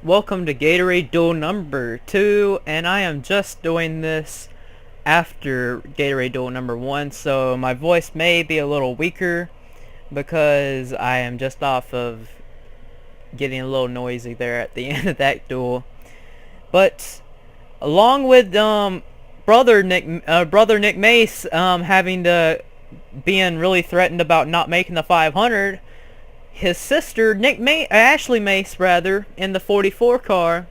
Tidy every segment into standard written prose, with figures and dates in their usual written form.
Welcome to Gatorade Duel number 2, and I am just doing this after Gatorade Duel number 1, so my voice may be a little weaker because I am just off of getting a little noisy there at the end of that duel. But along with brother Nick Mace having to being really threatened about not making the 500, his sister, Ashley Mace, rather, in the 44 car,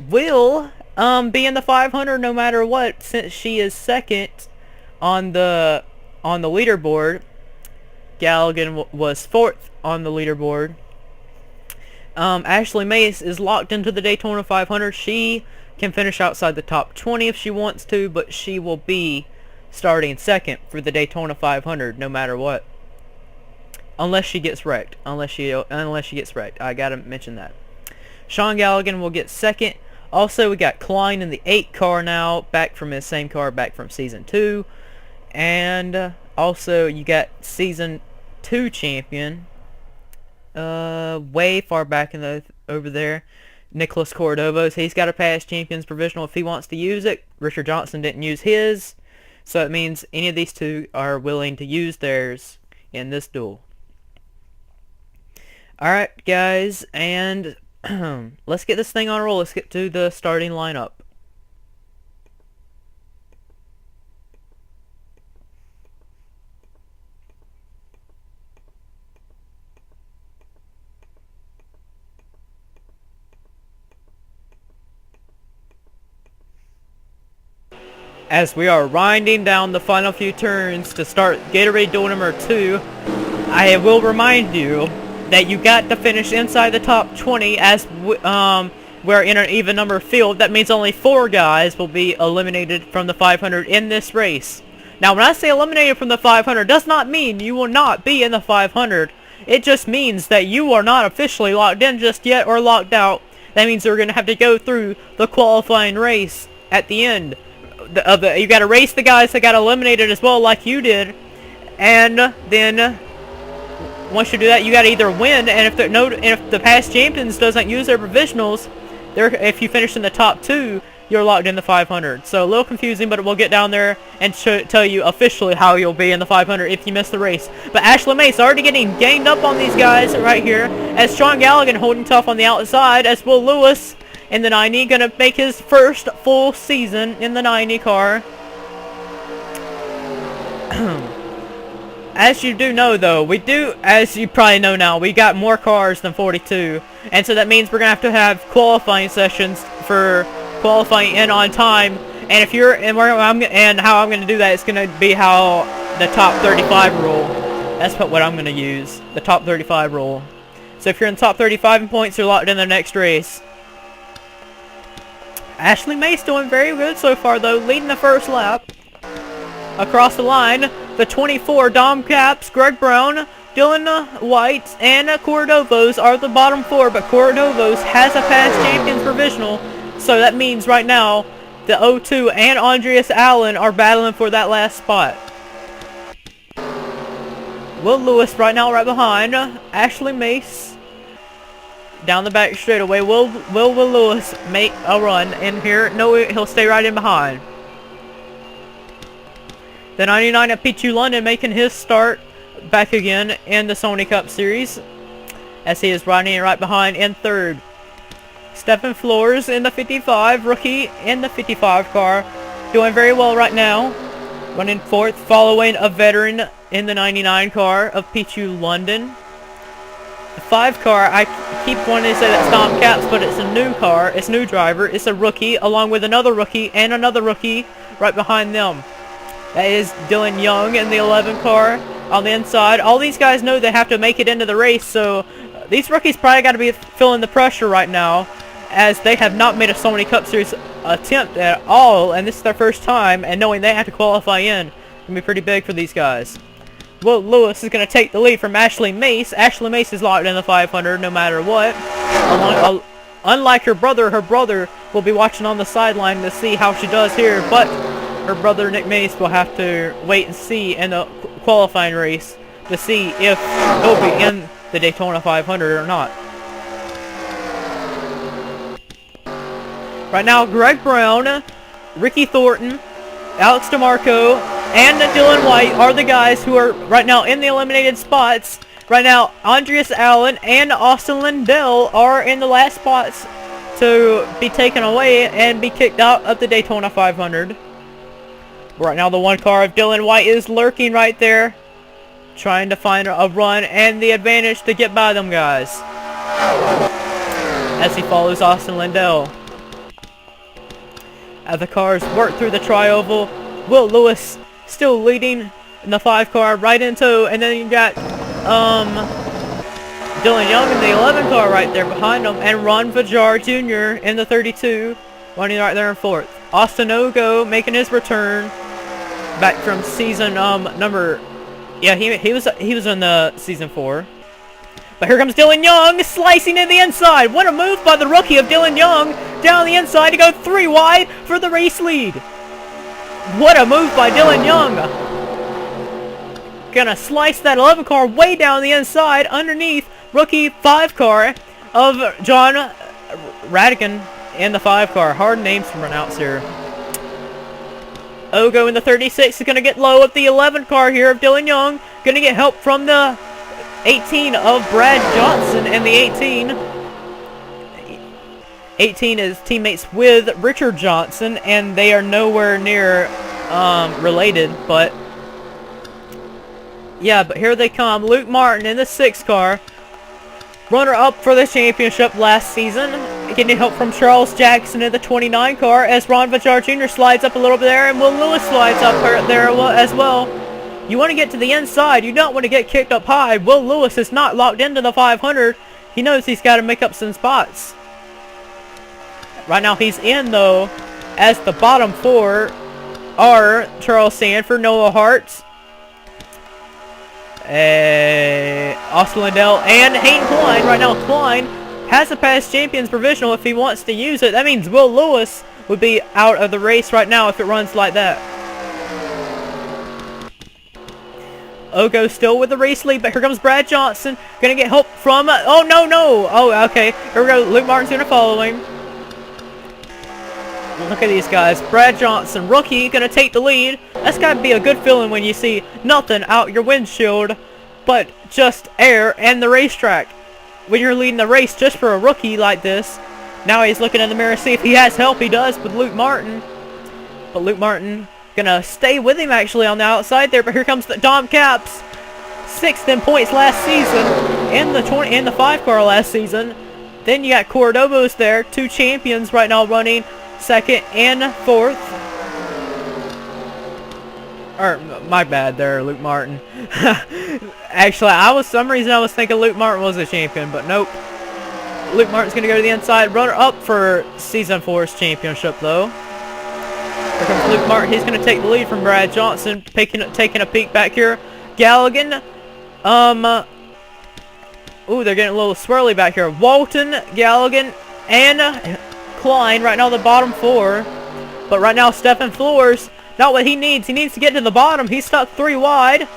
will be in the 500 no matter what, since she is second on the leaderboard. Galligan was fourth on the leaderboard. Ashley Mace is locked into the Daytona 500. She can finish outside the top 20 if she wants to, but she will be starting second for the Daytona 500 no matter what. Unless she gets wrecked. Unless she gets wrecked. I gotta mention that. Sean Galligan will get second. Also, we got Klein in the 8 car now, back from his same car, back from Season 2. And also, you got Season 2 champion, way far back in over there, Nicholas Cordovos. He's got a past champions provisional if he wants to use it. Richard Johnson didn't use his, so it means any of these two are willing to use theirs in this duel. Alright, guys, and let's get this thing on a roll. Let's get to the starting lineup. As we are winding down the final few turns to start Gatorade Duel number 2, I will remind you that you got to finish inside the top 20 as we're in an even number field. That means only 4 guys will be eliminated from the 500 in this race. Now, when I say eliminated from the 500, does not mean you will not be in the 500. It just means that you are not officially locked in just yet or locked out. That means you're going to have to go through the qualifying race at the end. You got to race the guys that got eliminated as well, like you did, and then once you do that, you got to either win, and if the past champions doesn't use their provisionals, if you finish in the top 2, you're locked in the 500. So a little confusing, but we'll get down there and tell you officially how you'll be in the 500 if you miss the race. But Ashley Mace already getting ganged up on these guys right here, as Sean Galligan holding tough on the outside, as Will Lewis in the 90 gonna make his first full season in the 90 car. As you do know, though, as you probably know now, we got more cars than 42, and so that means we're gonna have qualifying sessions for qualifying in on time. And how I'm gonna do that is gonna be how the top 35 rule. That's what I'm gonna use, the top 35 rule. So if you're in the top 35 in points, you're locked in the next race. Ashley Mace doing very good so far, though, leading the first lap. Across the line, the 24 Dom Caps, Greg Brown, Dylan White, and Cordovos are the bottom 4, but Cordovos has a past champions provisional, so that means right now the 02 and Andreas Allen are battling for that last spot. Will Lewis right now right behind Ashley Mace. Down the back straightaway, will Lewis make a run in here? No, he'll stay right in behind. The 99 at P2 London making his start back again in the Sony Cup Series, as he is riding right behind in third. Stephen Flores in the 55, rookie in the 55 car, doing very well right now. Running fourth, following a veteran in the 99 car of P2 London. The 5 car, I keep wanting to say that's Dom Caps, but it's a new car, it's a new driver, it's a rookie, along with another rookie and another rookie right behind them. That is Dylan Young in the 11 car on the inside. All these guys know they have to make it into the race, so these rookies probably got to be feeling the pressure right now, as they have not made a Sony Cup Series attempt at all, and this is their first time, and knowing they have to qualify in can be pretty big for these guys. Will Lewis is going to take the lead from Ashley Mace. Ashley Mace is locked in the 500 no matter what. Unlike her brother will be watching on the sideline to see how she does here, but her brother Nick Mace will have to wait and see in the qualifying race to see if he'll be in the Daytona 500 or not. Right now, Greg Brown, Ricky Thornton, Alex DeMarco, and Dylan White are the guys who are right now in the eliminated spots. Right now, Andreas Allen and Austin Lindell are in the last spots to be taken away and be kicked out of the Daytona 500. Right now, the one car of Dylan White is lurking right there, trying to find a run and the advantage to get by them guys, as he follows Austin Lindell. As the cars work through the tri-oval, Will Lewis still leading in the 5 car right into, and then you got Dylan Young in the 11 car right there behind him, and Ron Vajar Jr. in the 32 running right there in 4th. Austin Ogo making his return back from season number, yeah, he was in the season 4. But here comes Dylan Young slicing in the inside. What a move by the rookie of Dylan Young down the inside to go 3 wide for the race lead. What a move by Dylan Young. Gonna slice that 11 car way down the inside underneath rookie 5 car of John Radigan in the 5 car. Hard names to pronounce here. Ogo in the 36 is going to get low at the 11 car here of Dylan Young. Going to get help from the 18 of Brad Johnson, and the 18 is teammates with Richard Johnson, and they are nowhere near related, but yeah, but here they come. Luke Martin in the 6 car, runner-up for the championship last season, getting help from Charles Jackson in the 29 car as Ron Vajar Jr. slides up a little bit there, and Will Lewis slides up there as well. You want to get to the inside. You don't want to get kicked up high. Will Lewis is not locked into the 500. He knows he's got to make up some spots. Right now he's in, though, as the bottom 4 are Charles Sanford, Noah Hart, Austin Lindell, and Hayden Klein. Right now Klein has a past champions provisional if he wants to use it. That means Will Lewis would be out of the race right now if it runs like that. Ogo still with the race lead, but here comes Brad Johnson. Gonna get help from, oh no. Oh, okay. Here we go. Luke Martin's gonna follow him. Look at these guys. Brad Johnson, rookie, gonna take the lead. That's gotta be a good feeling when you see nothing out your windshield but just air and the racetrack. When you're leading the race just for a rookie like this. Now he's looking in the mirror to see if he has help. He does with Luke Martin. But Luke Martin gonna stay with him actually on the outside there. But here comes the Dom Caps, 6th in points last season in the 5 car last season. Then you got Cordobos there, 2 champions right now running 2nd and 4th. Or my bad there, Luke Martin. Actually, some reason I was thinking Luke Martin was a champion, but nope. Luke Martin's gonna go to the inside, runner up for season 4's championship though. Here comes Luke Martin. He's going to take the lead from Brad Johnson. Taking a peek back here. Galligan. Ooh, they're getting a little swirly back here. Walton, Galligan, and Klein right now the bottom 4. But right now, Stephen Flores, not what he needs. He needs to get to the bottom. He's stuck 3 wide.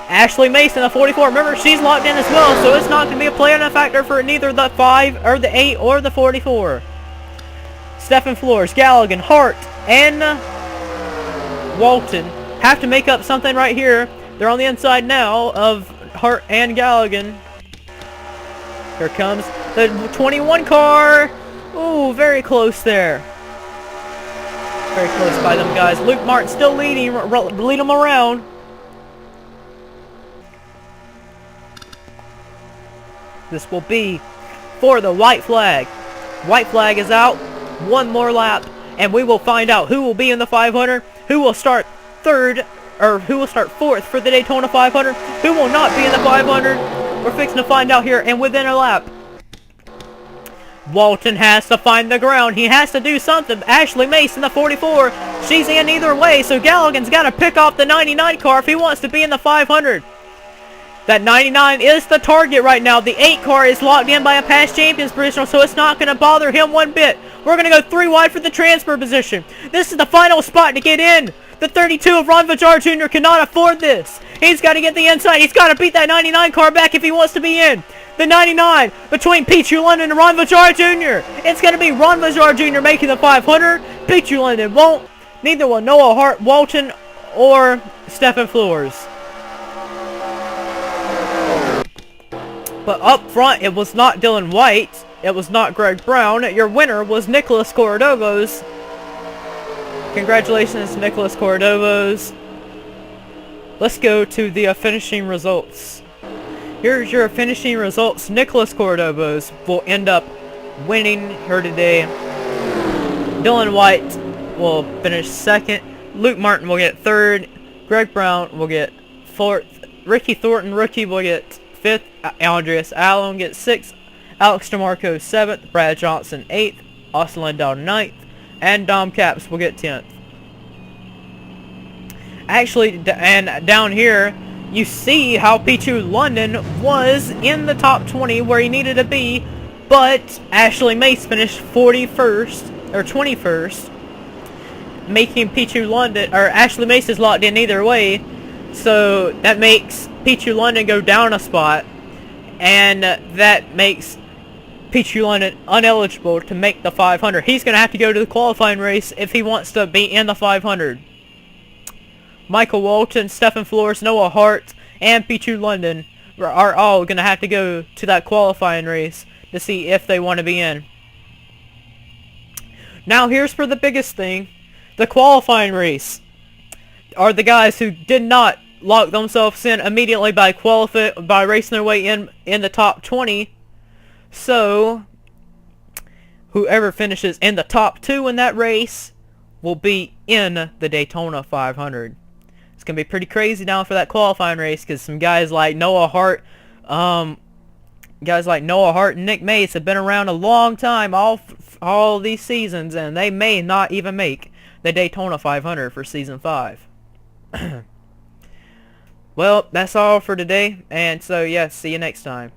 Ashley Mason, the 44. Remember, she's locked in as well, so it's not going to be a play on a factor for neither the 5 or the 8 or the 44. Stephen Flores, Galligan, Hart, and Walton have to make up something right here. They're on the inside now of Hart and Galligan. Here comes the 21 car. Ooh, very close there. Very close by them guys. Luke Martin still leading, lead them around. This will be for the white flag. White flag is out. One more lap, and we will find out who will be in the 500, who will start 3rd, or who will start 4th for the Daytona 500, who will not be in the 500. We're fixing to find out here, and within a lap. Walton has to find the ground. He has to do something. Ashley Mason, the 44, she's in either way, so Galligan's got to pick off the 99 car if he wants to be in the 500. That 99 is the target right now. The 8 car is locked in by a past champions position, so it's not going to bother him one bit. We're going to go 3 wide for the transfer position. This is the final spot to get in. The 32 of Ron Vajar Jr. cannot afford this. He's got to get the inside. He's got to beat that 99 car back if he wants to be in. the 99 between Pichu London and Ron Vajar Jr. It's going to be Ron Vajar Jr. making the 500. Pichu London won't. Neither will Noah Hart, Walton, or Stephen Flores. But up front, it was not Dylan White. It was not Greg Brown. Your winner was Nicholas Cordovos. Congratulations, Nicholas Cordovos. Let's go to the finishing results. Here's your finishing results. Nicholas Cordovos will end up winning here today. Dylan White will finish second. Luke Martin will get third. Greg Brown will get fourth. Ricky Thornton, rookie, will get fifth. Andreas Allen gets sixth. Alex DeMarco seventh. Brad Johnson eighth. Austin Lindell ninth. And Dom Capps will get 10th. Actually, and down here, you see how Pichu London was in the top 20 where he needed to be, but Ashley Mace finished 41st, or 21st, making Pichu London, or Ashley Mace is locked in either way, so that makes Pichu London go down a spot, and that makes Pichu London uneligible to make the 500. He's going to have to go to the qualifying race if he wants to be in the 500. Michael Walton, Stephen Flores, Noah Hart, and Pichu London are all going to have to go to that qualifying race to see if they want to be in. Now here's for the biggest thing. The qualifying race are the guys who did not lock themselves in immediately by racing their way in the top 20. So, whoever finishes in the top 2 in that race will be in the Daytona 500. It's going to be pretty crazy now for that qualifying race because some guys like Noah Hart, and Nick Mace have been around a long time, all these seasons, and they may not even make the Daytona 500 for Season 5. Well, that's all for today, and so, yeah, see you next time.